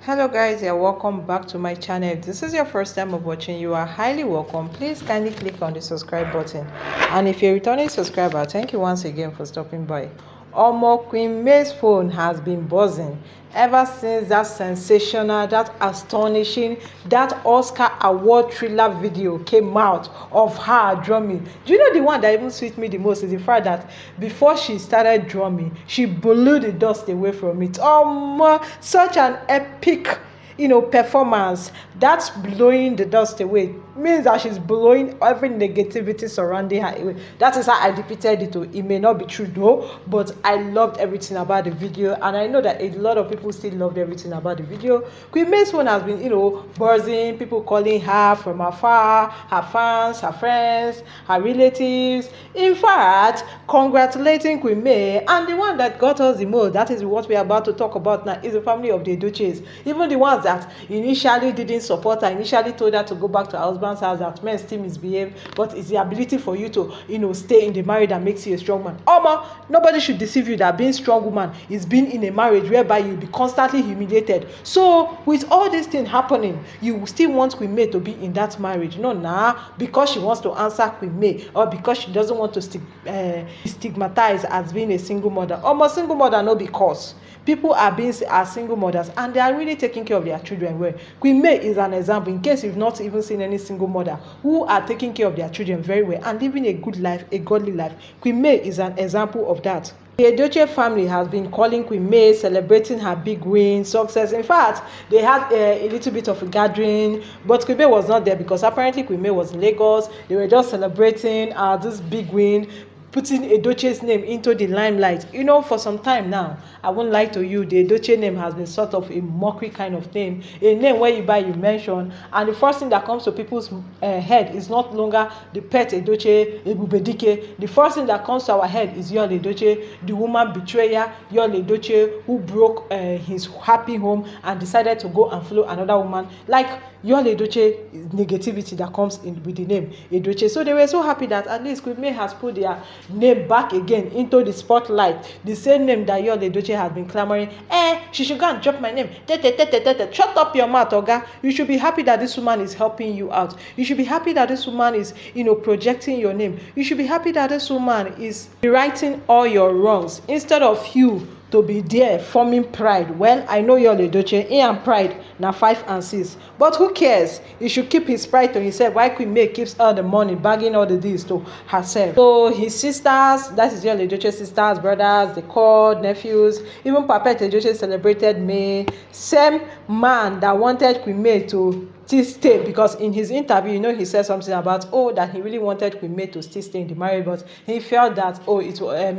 Hello guys, you're welcome back to my channel. If this is your first time of watching, you are highly welcome. Please kindly click on the subscribe button, and if you're a returning subscriber, thank you once again for stopping by. Queen May's phone has been buzzing ever since that sensational, that astonishing, that Oscar award thriller video came out of her drumming. Do you know the one that even sweet me the most is the fact that before she started drumming, she blew the dust away from it. Such an epic performance. That's blowing the dust away means that she's blowing every negativity surrounding her away. That is how I depicted it. It may not be true though, but I loved everything about the video, and I know that a lot of people still loved everything about the video. Queen May's phone has been buzzing, people calling her from afar, her fans, her friends, her relatives, in fact congratulating Queen May. And the one that got us the most, that is what we are about to talk about now, is the family of the Edochies. Even the ones that initially didn't support her, initially told her to go back to her husband's house, that men still misbehave, but it's the ability for you to stay in the marriage that makes you a strong man. Nobody should deceive you that being strong woman is being in a marriage whereby you'll be constantly humiliated. So with all these things happening, you still want Queen May to be in that marriage? No, because she wants to answer Queen May, or because she doesn't want to be stigmatized as being a single mother. Single mother, no, because people are single mothers and they are really taking care of their children well. Queen May is an example, in case you've not even seen any single mother who are taking care of their children very well and living a good life, a godly life. Queen May is an example of that. The Edochie family has been calling Queen May, celebrating her big win, success. In fact, they had a little bit of a gathering, but Queen May was not there because apparently Queen May was in Lagos. They were just celebrating this big win, putting Edochie's name into the limelight. For some time now, I won't lie to you, the Edochie name has been sort of a mockery kind of name, a name where you mention, and the first thing that comes to people's head is not longer the pet Edochie, Ebubedike. The first thing that comes to our head is Yul Edochie, the woman betrayer, Yul Edochie, who broke his happy home and decided to go and follow another woman. Like Yul Edochie, negativity that comes in with the name Edochie. So they were so happy that at least Queen May has put their name back again into the spotlight. The same name that Yul Edochie has been clamoring, she should go and drop my name. Shut up your mouth, Oga. You should be happy that this woman is helping you out. You should be happy that this woman is, projecting your name. You should be happy that this woman is rewriting all your wrongs instead of you to be there forming pride. Well, I know Yul Edochie, he and pride now 5 and 6, but who cares? He should keep his pride to himself. Why Queen May keeps all the money, bagging all the deals to herself? So his sisters, that is Yul Edochie's sisters, brothers, they called, nephews, even Papet Edochie celebrated May. Same man that wanted Queen May to still stay, because in his interview, he said something about that he really wanted Queen May to still stay in the marriage, but he felt that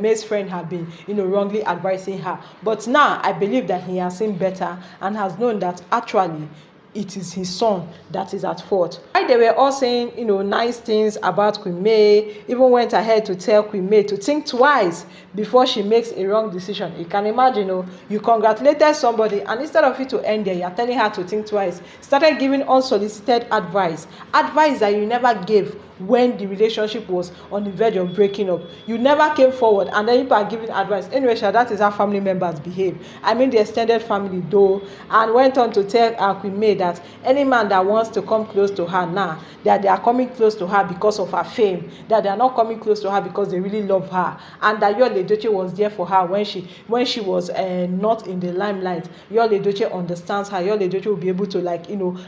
May's friend had been wrongly advising her. But now I believe that he has seen better and has known that actually it is his son that is at fault. While they were all saying nice things about Queen May, even went ahead to tell Queen May to think twice before she makes a wrong decision. You can imagine, you congratulated somebody, and instead of it to end there, you're telling her to think twice. Started giving unsolicited advice that you never gave when the relationship was on the verge of breaking up. You never came forward, and then you are giving advice. Anyway, that is how family members behave. I mean the extended family though, and went on to tell Queen May that any man that wants to come close to her now, that they are coming close to her because of her fame, that they are not coming close to her because they really love her, and that Yul Edochie was there for her when she was not in the limelight. Yul Edochie understands her. Yul Edochie will be able to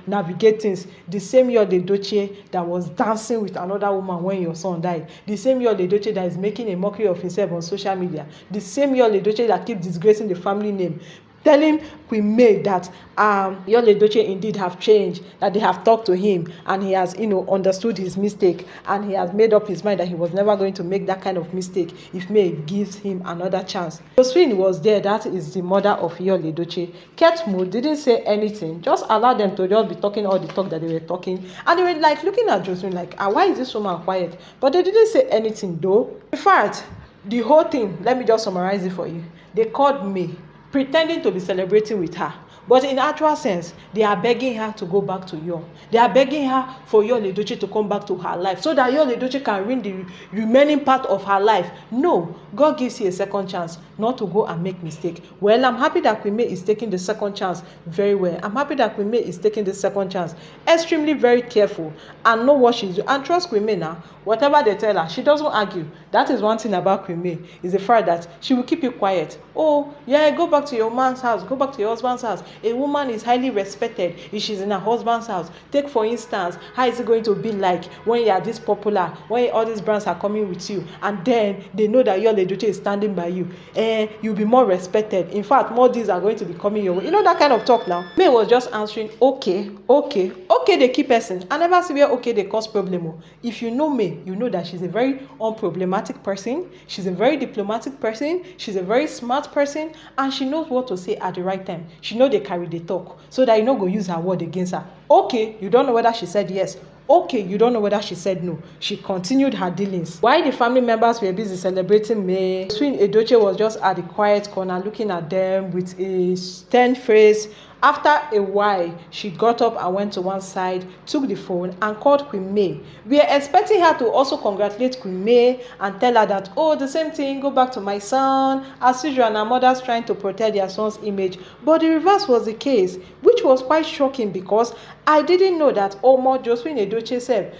navigate things. The same Yul Edochie that was dancing with another woman when your son died, the same Yul Edochie that is making a mockery of himself on social media, the same Yul Edochie that keeps disgracing the family name, telling Queen May that Yul Edochie indeed have changed, that they have talked to him and he has understood his mistake, and he has made up his mind that he was never going to make that kind of mistake if May gives him another chance. Josephine was there, that is the mother of Yul Edochie. Ketmo didn't say anything, just allow them to just be talking all the talk that they were talking, and they were looking at Josephine why is this woman quiet? But they didn't say anything though. In fact, the whole thing, let me just summarize it for you. They called me pretending to be celebrating with her, But in actual sense, they are begging her to go back to Yul. They are begging her for Yul Edochie to come back to her life so that Yul Edochie can win the remaining part of her life. No, God gives you a second chance not to go and make mistake. Well, I'm happy that Queen May is taking the second chance very well. I'm happy that Queen May is taking the second chance extremely very careful and know what she's doing. And trust Queen May now. Whatever they tell her, she doesn't argue. That is one thing about Queen May, is the fact that she will keep you quiet. Oh, yeah, go back to your man's house, go back to your husband's house. A woman is highly respected if she's in her husband's house. Take for instance, how is it going to be like when you are this popular, when all these brands are coming with you, and then they know that Yul Edochie is standing by you, and you'll be more respected. In fact, more deals are going to be coming your way. You know that kind of talk now. May was just answering, okay, they keep person. I never see where okay they cause problem. If you know May, you know that she's a very unproblematic person. She's a very diplomatic person. She's a very smart person, and she knows what to say at the right time. She know they carry the talk, so that you no go use her word against her. Okay, you don't know whether she said yes. Okay, you don't know whether she said no. She continued her dealings. While the family members were busy celebrating May, Josephine Edochie was just at the quiet corner looking at them with a stern face. After a while, she got up and went to one side, took the phone and called Queen May. We are expecting her to also congratulate Queen May and tell her that, oh, the same thing, go back to my son. As usual, and her mothers trying to protect their son's image. But the reverse was the case, which was quite shocking because I didn't know that Josephine Edochie said,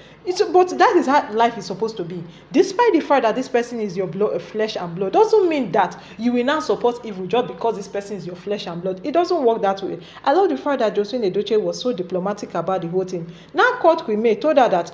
but that is how life is supposed to be. Despite the fact that this person is your blood, flesh and blood, doesn't mean that you will now support evil just because this person is your flesh and blood. It doesn't work that way. I love the fact that Josephine Edochie was so diplomatic about the whole thing. Now called Queen May, told her that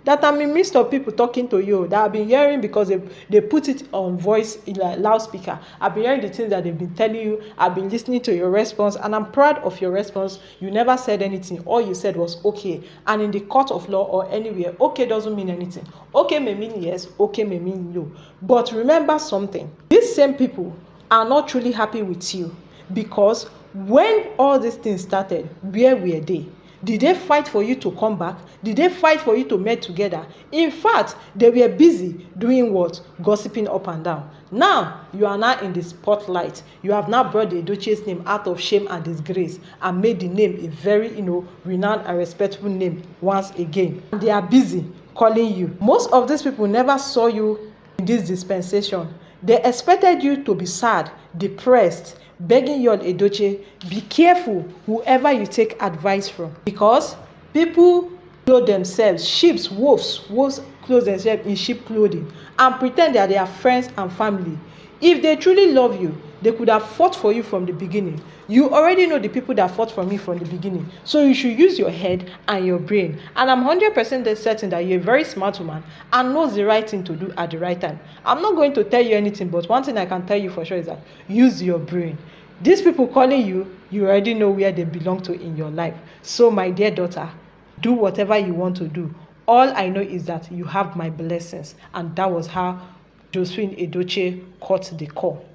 that I'm in midst of people talking to you that I've been hearing because they put it on voice in a loudspeaker. I've been hearing the things that they've been telling you. I've been listening to your response, and I'm proud of your response. You never said anything. All you said was okay. And in the court of law or anywhere, okay doesn't mean anything. Okay may mean yes, okay may mean no. But remember something. These same people are not truly happy with you, because when all these things started, where were they? Did they fight for you to come back? Did they fight for you to meet together? In fact, they were busy doing what? Gossiping up and down. Now, you are now in the spotlight. You have now brought the Edochie's name out of shame and disgrace and made the name a very, renowned and respectful name once again. And they are busy calling you. Most of these people never saw you in this dispensation. They expected you to be sad, depressed, begging Yul Edochie, be careful whoever you take advice from, because people clothe themselves, wolves clothe themselves in sheep clothing and pretend that they are friends and family. If they truly love you, they could have fought for you from the beginning. You already know the people that fought for me from the beginning. So you should use your head and your brain. And I'm 100% certain that you're a very smart woman and knows the right thing to do at the right time. I'm not going to tell you anything, but one thing I can tell you for sure is that use your brain. These people calling you, you already know where they belong to in your life. So my dear daughter, do whatever you want to do. All I know is that you have my blessings. And that was how Josephine Edochie caught the call.